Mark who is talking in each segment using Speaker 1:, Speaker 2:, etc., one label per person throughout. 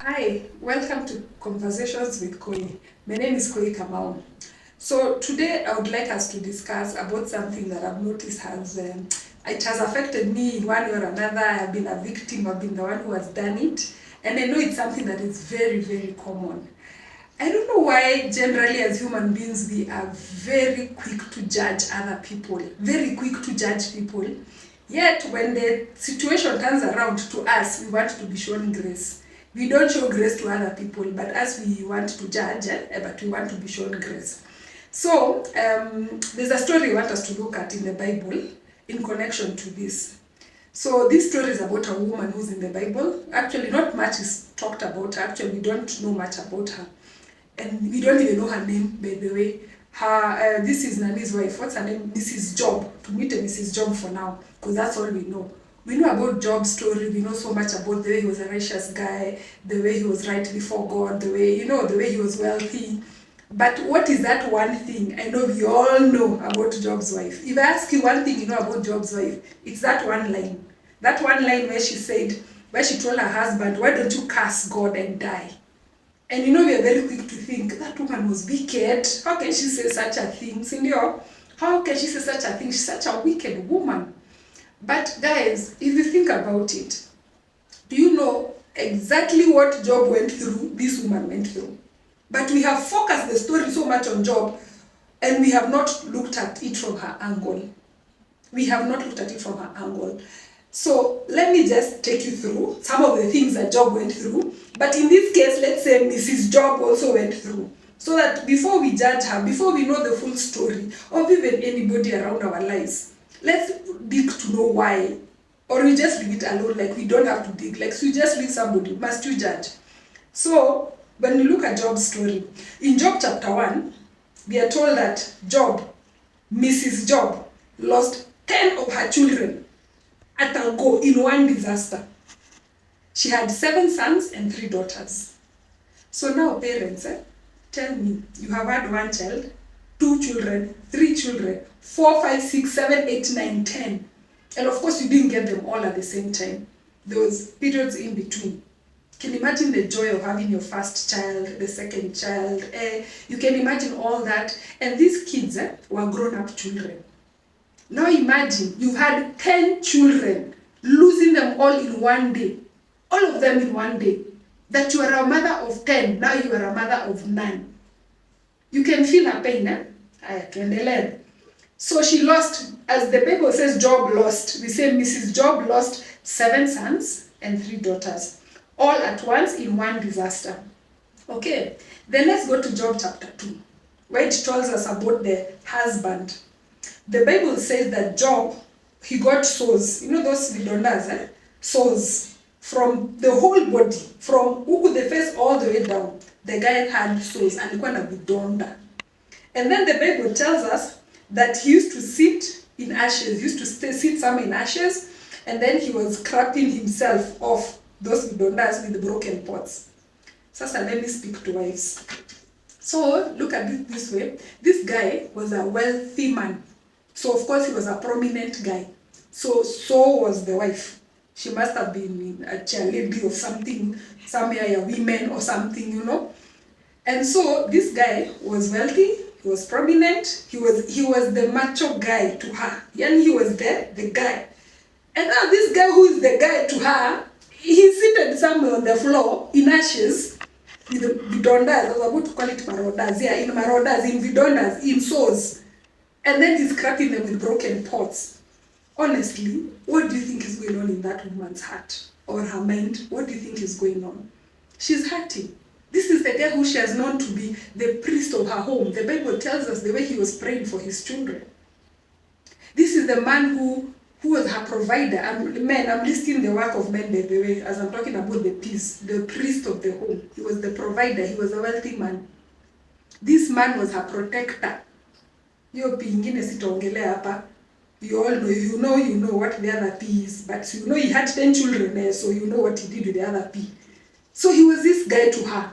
Speaker 1: Hi, welcome to Conversations with Koi. My name is Koi Kamau. So today I would like us to discuss about something that I've noticed it has affected me in one way or another. I've been a victim, I've been the one who has done it, and I know it's something that is very, very common. I don't know why generally as human beings we are very quick to judge other people, very quick to judge people. Yet when the situation turns around to us, we want to be shown grace. We don't show grace to other people, but as we want to judge, but we want to be shown grace. So there's a story I want us to look at in the Bible in connection to this. So this story is about a woman who's in the Bible. Actually, not much is talked about her. Actually, we don't know much about her. And we don't even know her name, by the way. This is Nani's wife. What's her name? Mrs. Job. To meet a Mrs. Job for now, because that's all we know. We know about Job's story. We know so much about the way he was a righteous guy, the way he was right before God, the way he was wealthy. But what is that one thing? I know we all know about Job's wife. If I ask you one thing you know about Job's wife, it's that one line. That one line where she told her husband, why don't you curse God and die? And we are very quick to think, that woman was wicked. How can she say such a thing? Sindio? How can she say such a thing? She's such a wicked woman. But guys, if you think about it, do you know exactly what Job went through, this woman went through? But we have focused the story so much on Job, and we have not looked at it from her angle. We have not looked at it from her angle. So let me just take you through some of the things that Job went through. But in this case, let's say Mrs. Job also went through. So that before we judge her, before we know the full story of even anybody around our lives, let's dig to know why. Or we just leave it alone, like we don't have to dig. Like, so you just leave somebody, must you judge? So when you look at Job's story, in Job chapter 1, we are told that Mrs. Job, lost 10 of her children at a go in one disaster. She had 7 sons and 3 daughters. So now parents, tell me, you have had 1 child, 2 children, 3 children, 4, 5, 6, 7, 8, 9, 10. And of course you didn't get them all at the same time. There was periods in between. Can you imagine the joy of having your first child, the second child? You can imagine all that. And these kids were grown-up children. Now imagine, you've had 10 children, losing them all in one day. All of them in one day. That you are a mother of 10, now you are a mother of 9. You can feel her pain, tuendelee. So she lost, as the Bible says, Job lost. We say Mrs. Job lost 7 sons and 3 daughters. All at once in one disaster. Okay, then let's go to Job chapter 2, where it tells us about the husband. The Bible says that Job, he got sores. You know those vidondas, sores from the whole body, from the face all the way down. The guy had sores, alikuwa na vidonda. And then the Bible tells us that he used to sit in ashes, sit somewhere in ashes, and then he was scraping himself off those vidondas with the broken pots. Sasa, let me speak to wives. So look at it this way. This guy was a wealthy man. So of course he was a prominent guy. So was the wife. She must have been a cheerleader or something, somewhere women or something, And so this guy was wealthy, he was prominent, he was the macho guy to her. And he was the guy. And now this guy who is the guy to her, he's seated somewhere on the floor in ashes with vidondas. I was about to call it marodas. Yeah, in marodas, in vidondas, in sores. And then he's scrapping them with broken pots. Honestly, what do you think is going on in that woman's heart or her mind? What do you think is going on? She's hurting. This is the guy who she has known to be the priest of her home. The Bible tells us the way he was praying for his children. This is the man who was her provider. I'm listing the work of men, by the way, as I'm talking about the priest of the home. He was the provider. He was a wealthy man. This man was her protector. Hiyo P ingine sitaongelea hapa. You all know, you know what the other P is. But he had 10 children there, so you know what he did with the other P. So he was this guy to her.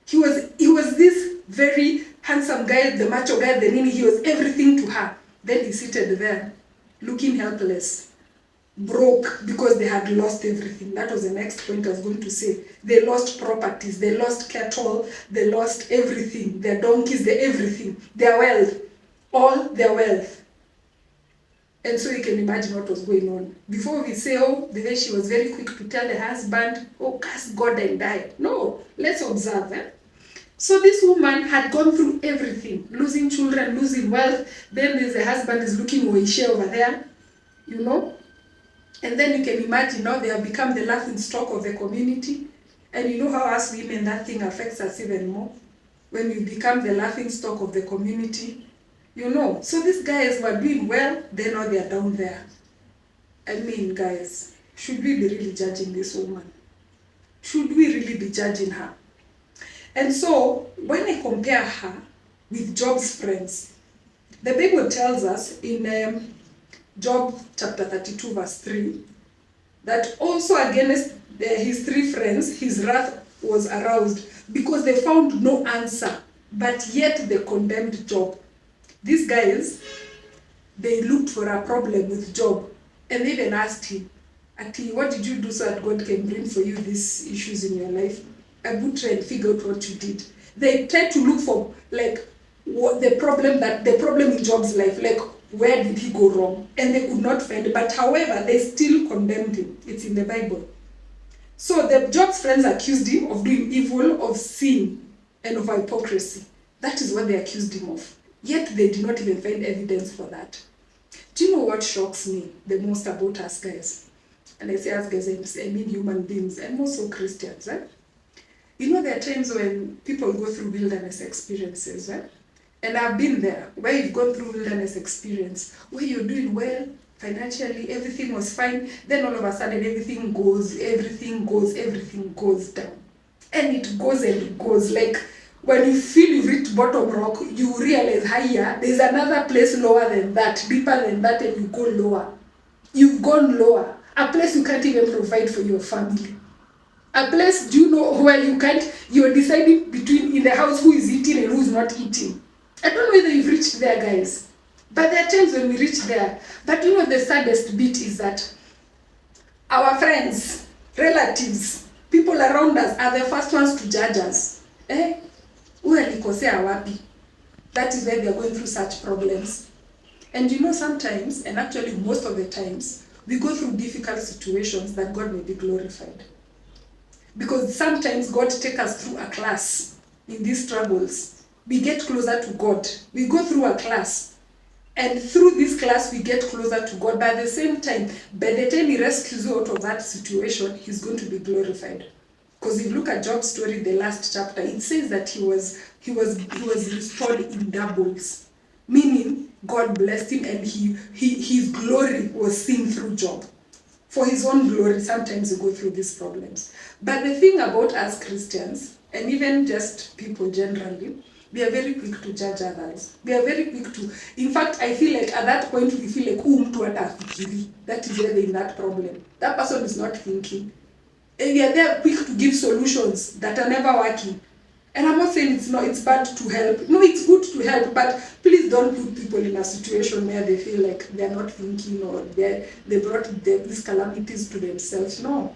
Speaker 1: He was this very handsome guy, the macho guy, the nini. He was everything to her. Then he seated there, looking helpless. broke because they had lost everything. That was the next point I was going to say. They lost properties, they lost cattle, they lost everything, their donkeys, their everything, their wealth, all their wealth. And so you can imagine what was going on. Before we say, oh, the way she was very quick to tell the husband, oh, curse God and die. No, let's observe. So this woman had gone through everything, losing children, losing wealth. Then there's the husband is looking Oishe over there, you know. And then you can imagine now they have become the laughing stock of the community. And you know how us women, that thing affects us even more. When we become the laughing stock of the community, you know. So these guys were doing well, then now they are down there. I mean, guys, should we be really judging this woman? Should we really be judging her? And so, when I compare her with Job's friends, the Bible tells us in Job chapter 32 verse 3, that also against his three friends, his wrath was aroused because they found no answer, but yet they condemned Job. These guys, they looked for a problem with Job, and they even asked him, Ati, what did you do so that God can bring for you these issues in your life? I would try and figure out what you did. They tried to look for, like, what the problem in Job's life, like, where did he go wrong? And they could not find it. But however, they still condemned him. It's in the Bible. So the Job's friends accused him of doing evil, of sin, and of hypocrisy. That is what they accused him of. Yet they did not even find evidence for that. Do you know what shocks me the most about us guys? And I say us guys, I mean human beings, and also Christians. You know, there are times when people go through wilderness experiences, and I've been there, where you've gone through wilderness experience, where you're doing well, financially, everything was fine, then all of a sudden everything goes down. And it goes and goes, like, when you feel you've reached bottom rock, you realize higher, there's another place lower than that, deeper than that, and you go lower. You've gone lower. A place you can't even provide for your family. A place, do you know, where you're deciding between in the house who is eating and who is not eating. I don't know whether you've reached there, guys. But there are times when we reach there. But you know, the saddest bit is that our friends, relatives, people around us are the first ones to judge us. Alikosea wapi? That is why they are going through such problems. And you know, sometimes, and actually most of the times, we go through difficult situations that God may be glorified. Because sometimes God takes us through a class in these struggles. We get closer to God. We go through a class. And through this class, we get closer to God. But at the same time, by the time He rescues you out of that situation, He's going to be glorified. Because if you look at Job's story, the last chapter, it says that he was restored in doubles. Meaning, God blessed him and his glory was seen through Job. For his own glory, sometimes we go through these problems. But the thing about us Christians, and even just people generally, we are very quick to judge others. We are very quick to, in fact, I feel like at that point we feel like, that is where they're in that problem. That person is not thinking. And we are there quick to give solutions that are never working. And I'm not saying it's bad to help. No, it's good to help, but please don't put people in a situation where they feel like they're not thinking or they brought these calamities to themselves. No.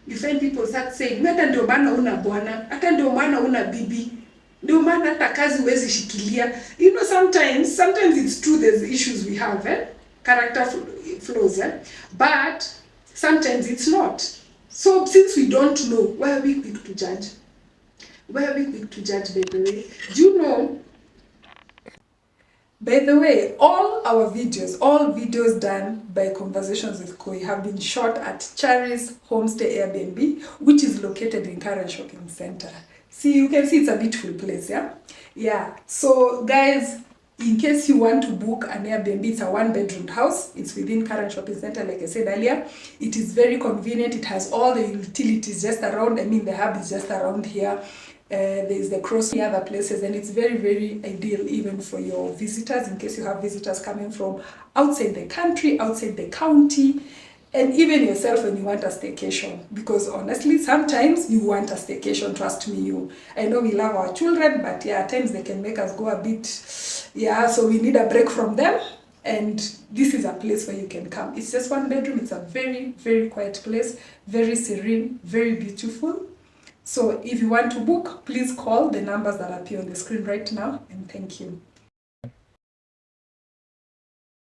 Speaker 1: You find people start saying, hata ndio maana una bwana, hata ndio maana una bibi, ndio maana hata kazi huwezi shikilia. You know, sometimes it's true there's issues we have, character flaws, but sometimes it's not. So since we don't know, why are we quick to judge? Why are we quick to judge, by the way? Do you know, by the way, all videos done by Conversations with Koi have been shot at Charis Homestay Airbnb, which is located in Karen Shopping Center. See, you can see it's a beautiful place, yeah? Yeah, so guys, in case you want to book an Airbnb, it's a 1-bedroom house. It's within Karen Shopping Center, like I said earlier. It is very convenient. It has all the utilities just around. I mean, the hub is just around here. There's the cross in other places, and it's very, very ideal even for your visitors, in case you have visitors coming from outside the country, outside the county, and even yourself when you want a staycation. Because honestly, sometimes you want a staycation, trust me. I know we love our children, but yeah, at times they can make us go a bit, yeah, so we need a break from them. And this is a place where you can come. It's just 1 bedroom. It's a very, very quiet place, very serene, very beautiful. So if you want to book, please call the numbers that appear on the screen right now, and thank you.